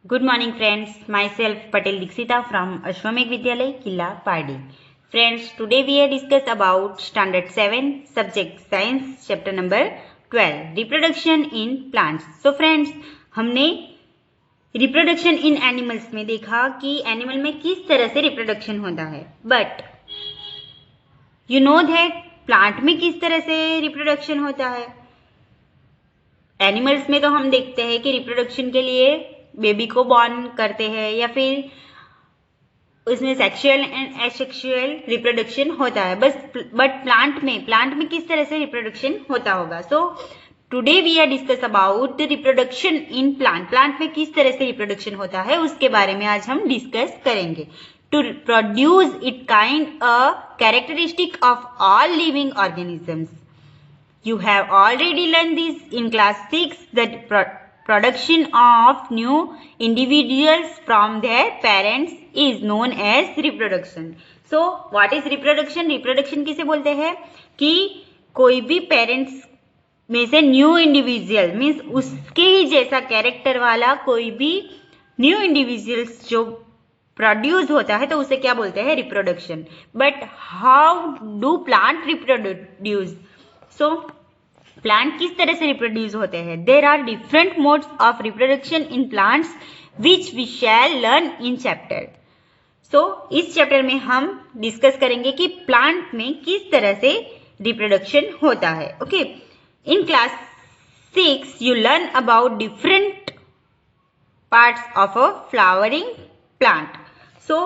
Good morning friends, myself Patel Dixita from Ashwamekh Vidyalay, Killa Pardi. Friends, today we are discuss about Standard 7, Subject Science, Chapter number 12, Reproduction in Plants. So friends, हमने reproduction in animals में देखा कि animal में किस तरह से reproduction होता है, but you know that plant में किस तरह से रिप्रोडक्शन होता है। एनिमल्स में तो हम देखते हैं कि रिप्रोडक्शन के लिए बेबी को बॉर्न करते हैं या फिर उसमें सेक्सुअल एंड एसेक्सुअल रिप्रोडक्शन होता है, बट प्लांट में किस तरह से रिप्रोडक्शन होता होगा। So today we are discuss about the reproduction in plant में किस तरह से रिप्रोडक्शन होता है उसके बारे में आज हम डिस्कस करेंगे। To produce it kind a characteristic of all living organisms. You have already learned this in class 6 that production of new individuals from their parents is known as reproduction. So what is reproduction? Reproduction किसे बोलते हैं कि कोई भी parents में से new individual means उसके ही जैसा कैरेक्टर वाला कोई भी न्यू इंडिविजुअल्स जो प्रोड्यूस होता है तो उसे क्या बोलते हैं? Reproduction. But how do plant reproduce? So plant किस तरह से रिप्रोड्यूस होते हैं? There are different modes of reproduction in plants which we shall learn in chapter. So इस चैप्टर में हम डिस्कस करेंगे कि प्लांट में किस तरह से रिप्रोडक्शन होता है। Okay, in class 6 you learn about different parts of a flowering plant. So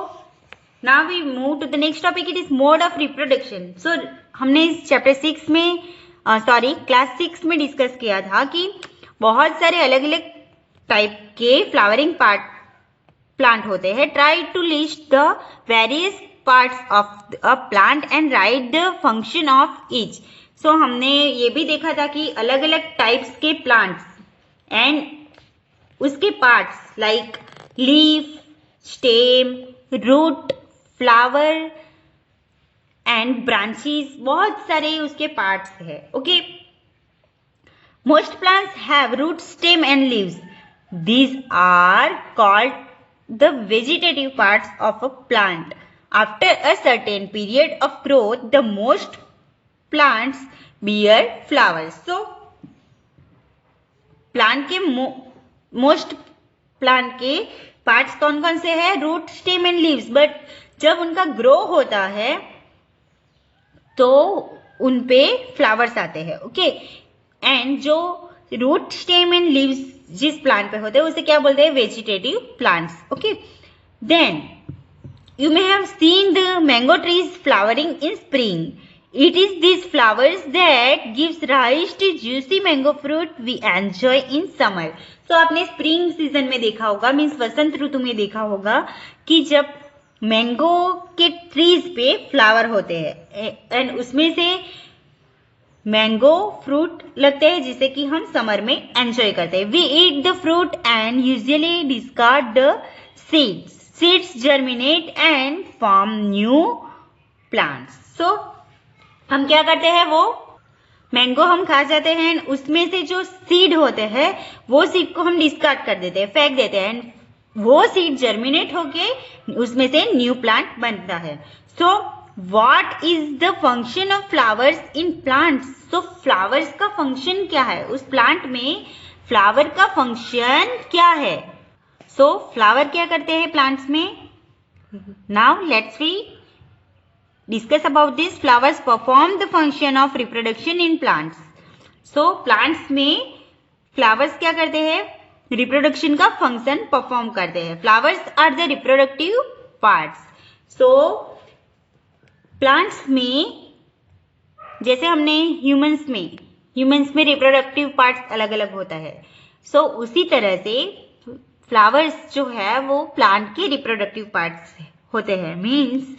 now we move to the next topic, it is mode of reproduction. So हमने इस चैप्टर 6 में क्लास 6 में डिस्कस किया था कि बहुत सारे अलग अलग टाइप के फ्लावरिंग प्लांट होते हैं। Try to list the various parts of a plant and write the function of each. So हमने ये भी देखा था कि अलग अलग टाइप्स के प्लांट्स एंड उसके parts like leaf, stem, root, flower and branches, बहुत सारे उसके पार्ट्स है। Okay, most plants have root, stem and leaves. These are called the vegetative parts of a plant. After a certain period of growth the most plants bear flowers. So plant के most plant के parts कौन कौन से हैं? Root, stem and leaves. But जब उनका grow होता है तो उन पे फ्लावर्स आते हैं। ओके, एंड जो रूट, स्टेम एंड लीव्स जिस प्लांट पे होते हैं उसे क्या बोलते हैं? Vegetative plants. Okay, then you may have seen the mango trees flowering in spring. It is this flowers that gives rise to juicy mango fruit we enjoy in summer. तो आपने स्प्रिंग सीजन में देखा होगा, means वसंत ऋतु में देखा होगा कि जब मैंगो के ट्रीज पे फ्लावर होते हैं एंड उसमें से मैंगो फ्रूट लगते हैं जिसे कि हम समर में एंजॉय करते हैं। We eat the fruit and usually discard the seeds. Seeds germinate and form new plants. So हम क्या करते हैं, वो मैंगो हम खा जाते हैं, उसमें से जो सीड होते हैं वो सीड को हम डिस्कार्ड कर देते हैं, फेंक देते हैं, वो सीड जर्मिनेट होके उसमें से न्यू प्लांट बनता है। So what is the function of flowers in plants? So flowers का फंक्शन क्या है? उस प्लांट में फ्लावर का फंक्शन क्या है? सो फ्लावर क्या करते हैं प्लांट्स में? Now let's we discuss about this. Flowers perform the function of reproduction in plants. So plants में फ्लावर्स क्या करते हैं? रिप्रोडक्शन का फंक्शन परफॉर्म करते हैं। Flowers are the reproductive parts. So plants में जैसे हमने ह्यूमंस में रिप्रोडक्टिव पार्ट्स अलग अलग होता है, सो उसी तरह से फ्लावर्स जो है वो प्लांट के रिप्रोडक्टिव पार्ट्स होते हैं। मीन्स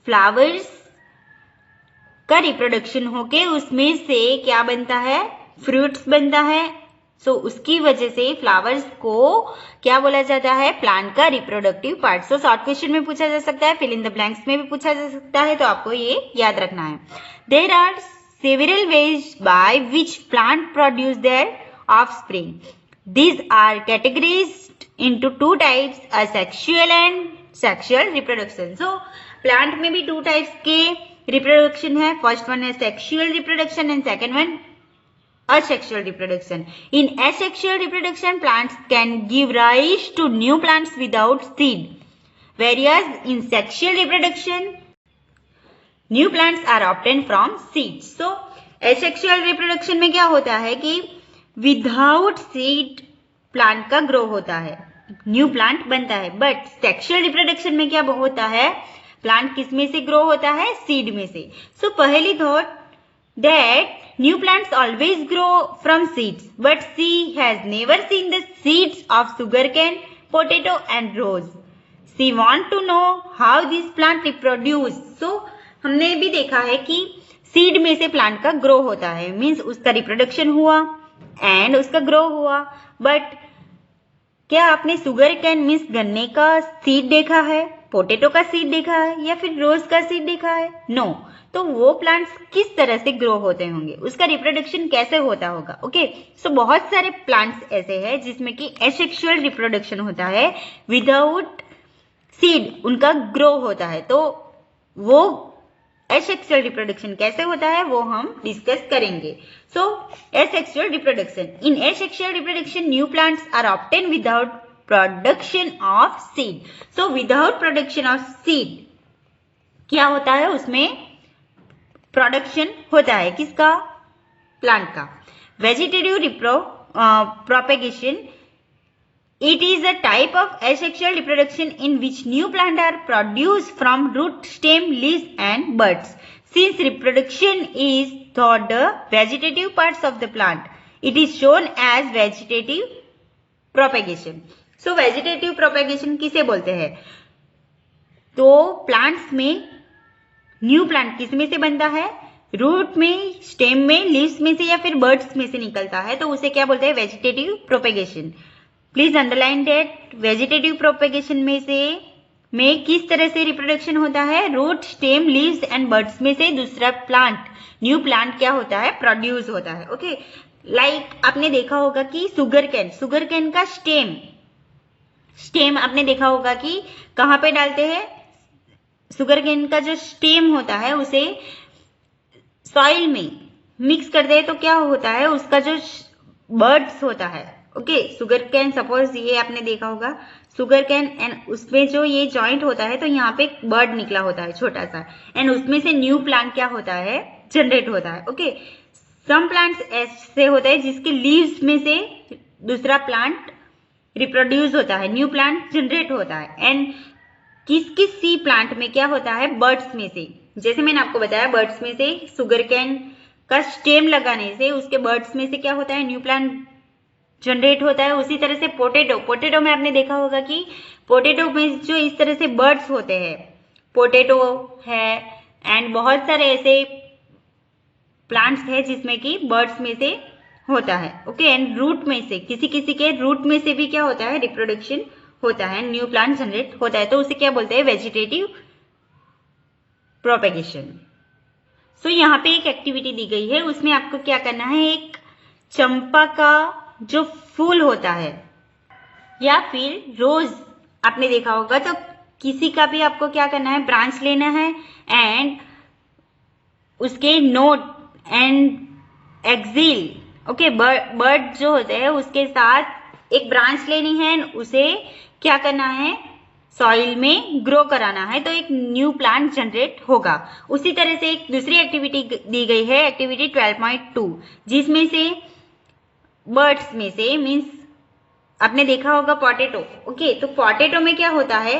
फ्लावर्स का रिप्रोडक्शन होके उसमें से क्या बनता है? फ्रूट्स बनता है। सो उसकी वजह से फ्लावर्स को क्या बोला जाता है? प्लांट का reproductive part. So short question में पूछा जा सकता है, फिल इन द ब्लैंक्स में भी पूछा जा सकता है, तो आपको ये याद रखना है। There are several ways by which plant produce their offspring. These are categorized into two types, asexual and sexual reproduction. So plant में भी two types के reproduction है. First one है sexual reproduction and second one asexual reproduction. In asexual reproduction, plants can give rise to new plants without seed, whereas in sexual reproduction, new plants are obtained from seeds. So asexual reproduction में क्या होता है कि without seed plant का grow होता है, new plant बनता है. बट सेक्सुअल रिप्रोडक्शन में क्या होता है, प्लांट किस में से ग्रो होता है, सीड में से. So Paheli thought that new plants always grow from seeds, but she has never seen the seeds of sugarcane, potato and rose. She want to know how this plant reproduce. So हमने भी देखा है कि seed में से plant का grow होता है, मीन्स उसका रिप्रोडक्शन हुआ एंड उसका ग्रो हुआ. बट क्या आपने सुगर कैन मीन्स गन्ने का सीड देखा है, पोटैटो का सीड देखा है या फिर रोज का सीड देखा है? नो. तो वो प्लांट्स किस तरह से ग्रो होते होंगे, उसका रिप्रोडक्शन कैसे होता होगा? ओके, सो बहुत सारे प्लांट्स ऐसे हैं जिसमें कि एसेक्सुअल रिप्रोडक्शन होता है, विदाउट सीड उनका ग्रो होता है. तो वो एसेक्सुअल रिप्रोडक्शन कैसे होता है वो हम डिस्कस करेंगे. So asexual reproduction, in asexual reproduction new plants are obtain without production of seed. So without production of seed क्या होता है, उसमें प्रोडक्शन होता है किसका, प्लांट का. Vegetative propagation, it is a type of asexual reproduction in which new plants are produced from root, stem, leaves and buds. Since reproduction is through the vegetative parts of the plant, it is shown as vegetative propagation. So vegetative propagation किसे बोलते हैं? तो plants में new plant किस में से बनता है, रूट में, स्टेम में, लीव्स में से या फिर बर्ड्स में से निकलता है, तो उसे क्या बोलते हैं, vegetative propagation. Please underline that vegetative propagation में किस तरह से रिप्रोडक्शन होता है, root, stem, leaves and buds में से दूसरा प्लांट, न्यू प्लांट क्या होता है, प्रोड्यूस होता है. ओके, लाइक आपने देखा होगा कि सुगर कैन का स्टेम आपने देखा होगा कि कहाँ पे डालते हैं, सुगर कैन का जो स्टेम होता है उसे सॉइल में मिक्स करते हैं, तो क्या होता है, उसका जो बर्ड्स होता है. ओके, सुगर कैन, सपोज ये आपने देखा होगा सुगर कैन एंड उसमें जो ये जॉइंट होता है, तो यहाँ पे एक बर्ड निकला होता है छोटा सा, एंड उसमें से न्यू प्लांट क्या होता है, जनरेट होता है. ओके, सम प्लांट्स ऐसे होते हैं जिसके लीव्स में से दूसरा प्लांट रिप्रोड्यूस होता है, न्यू प्लांट जनरेट होता है. एंड किस सी प्लांट में क्या होता है, बर्ड्स में से, जैसे मैंने आपको बताया बर्ड्स में से सुगर कैन का स्टेम लगाने से उसके बर्ड्स में से क्या होता है, न्यू प्लांट जनरेट होता है. उसी तरह से पोटैटो में आपने देखा होगा कि पोटैटो में जो इस तरह से बर्ड्स होते हैं, पोटैटो है एंड बहुत सारे ऐसे प्लांट्स है जिसमें कि बर्ड्स में से होता है. ओके, एंड रूट में से किसी के रूट में से भी क्या होता है, रिप्रोडक्शन होता है, न्यू प्लांट जनरेट होता है, तो उसे क्या बोलते हैं, वेजिटेटिव प्रोपेगेशन. सो यहाँ पे एक एक्टिविटी दी गई है, उसमें आपको क्या करना है, एक चंपा का जो फूल होता है या फिर रोज आपने देखा होगा, तो किसी का भी आपको क्या करना है, ब्रांच लेना है एंड उसके node and axil, okay, bud जो होते हैं उसके साथ एक ब्रांच लेनी है, उसे क्या करना है, सॉइल में ग्रो कराना है, तो एक न्यू प्लांट जनरेट होगा. उसी तरह से एक दूसरी एक्टिविटी दी गई है, एक्टिविटी 12.2, जिसमें से बर्ड्स में से मीन्स आपने देखा होगा पोटैटो. ओके, तो पोटैटो में क्या होता है,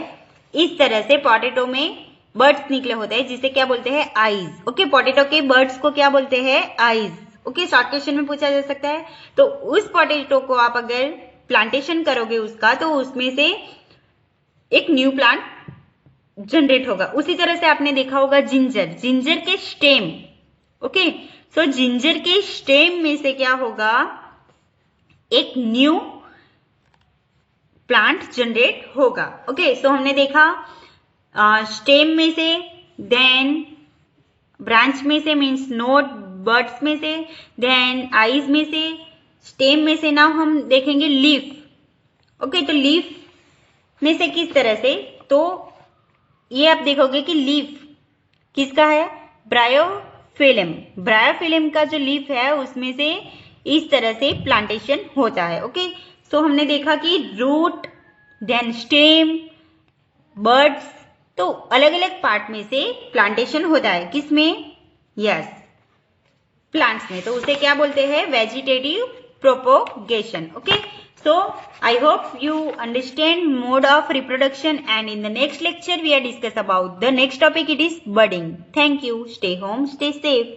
इस तरह से पोटैटो में बर्ड्स निकले होते हैं जिसे क्या बोलते हैं, आईज. ओके, पोटैटो के बर्ड्स को क्या बोलते हैं, आईज. ओके, शॉर्ट क्वेश्चन में पूछा जा सकता है. तो उस पोटैटो को आप अगर प्लांटेशन करोगे उसका, तो उसमें से एक न्यू प्लांट जनरेट होगा. उसी तरह से आपने देखा होगा जिंजर के स्टेम. ओके, सो जिंजर के स्टेम में से क्या होगा, एक न्यू प्लांट जनरेट होगा. ओके, सो हमने देखा स्टेम में से, देन ब्रांच में से मीन्स नोट, बर्ड्स में से, देन आईज में से, स्टेम में से. नाउ हम देखेंगे लीफ. ओके, तो लीफ में से किस तरह से, तो ये आप देखोगे कि लीफ किसका है, ब्रायोफिलम। ब्रायोफिलम का जो लीफ है उसमें से इस तरह से प्लांटेशन होता है। ओके, सो हमने देखा कि रूट, देन स्टेम, बर्ड्स, तो अलग अलग पार्ट में से प्लांटेशन होता है। किसमें, यस, प्लांट्स में। तो उसे क्या बोलते हैं, vegetative propagation. Okay, so I hope you understand mode of reproduction, and in the next lecture we are discuss about the next topic, it is budding. Thank you. Stay home, stay safe.